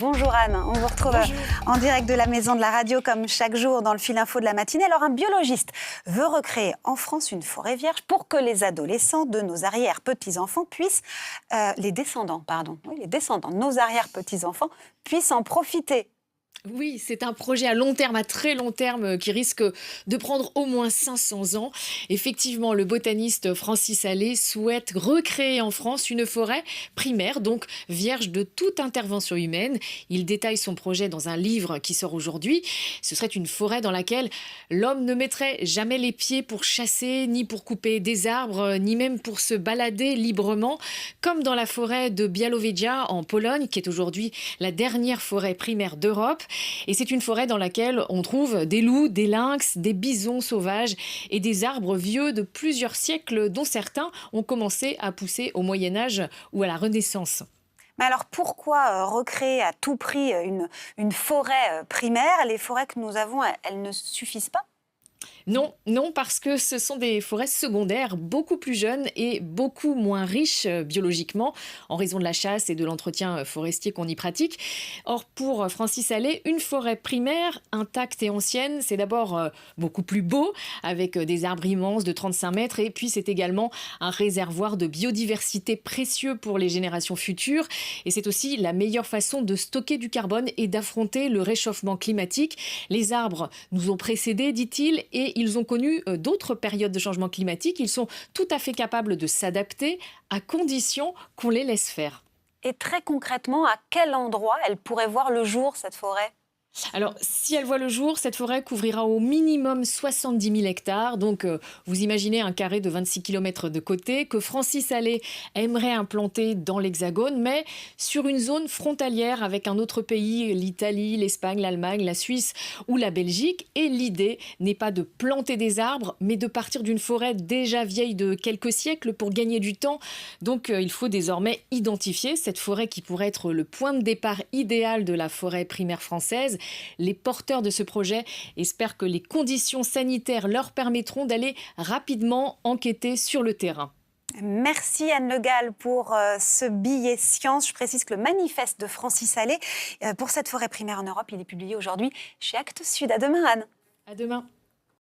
Bonjour Anne, on vous retrouve en direct de la Maison de la Radio comme chaque jour dans le fil info de la matinée. Alors un biologiste veut recréer en France une forêt vierge pour que les adolescents de nos arrière-petits-enfants puissent, les descendants de nos arrière-petits-enfants puissent en profiter. Oui, c'est un projet à long terme, à très long terme, qui risque de prendre au moins 500 ans. Effectivement, le botaniste Francis Allais souhaite recréer en France une forêt primaire, donc vierge de toute intervention humaine. Il détaille son projet dans un livre qui sort aujourd'hui. Ce serait une forêt dans laquelle l'homme ne mettrait jamais les pieds pour chasser, ni pour couper des arbres, ni même pour se balader librement, comme dans la forêt de Białowieża en Pologne, qui est aujourd'hui la dernière forêt primaire d'Europe. Et c'est une forêt dans laquelle on trouve des loups, des lynx, des bisons sauvages et des arbres vieux de plusieurs siècles, dont certains ont commencé à pousser au Moyen-Âge ou à la Renaissance. Mais alors pourquoi recréer à tout prix une forêt primaire? Les forêts que nous avons, elles ne suffisent pas? Non, parce que ce sont des forêts secondaires beaucoup plus jeunes et beaucoup moins riches biologiquement, en raison de la chasse et de l'entretien forestier qu'on y pratique. Or, pour Francis Allais, une forêt primaire, intacte et ancienne, c'est d'abord beaucoup plus beau, avec des arbres immenses de 35 mètres, et puis c'est également un réservoir de biodiversité précieux pour les générations futures. Et c'est aussi la meilleure façon de stocker du carbone et d'affronter le réchauffement climatique. Les arbres nous ont précédés, dit-il, et ils ont connu d'autres périodes de changement climatique. Ils sont tout à fait capables de s'adapter à condition qu'on les laisse faire. Et très concrètement, à quel endroit elle pourrait voir le jour, cette forêt? Alors, si elle voit le jour, cette forêt couvrira au minimum 70 000 hectares. Donc, vous imaginez un carré de 26 km de côté que Francis Allais aimerait implanter dans l'Hexagone, mais sur une zone frontalière avec un autre pays, l'Italie, l'Espagne, l'Allemagne, la Suisse ou la Belgique. Et l'idée n'est pas de planter des arbres, mais de partir d'une forêt déjà vieille de quelques siècles pour gagner du temps. Donc, il faut désormais identifier cette forêt qui pourrait être le point de départ idéal de la forêt primaire française. Les porteurs de ce projet espèrent que les conditions sanitaires leur permettront d'aller rapidement enquêter sur le terrain. Merci Anne Le Gall pour ce billet science. Je précise que le manifeste de Francis Allais pour cette forêt primaire en Europe, il est publié aujourd'hui chez Actes Sud. À demain Anne. À demain.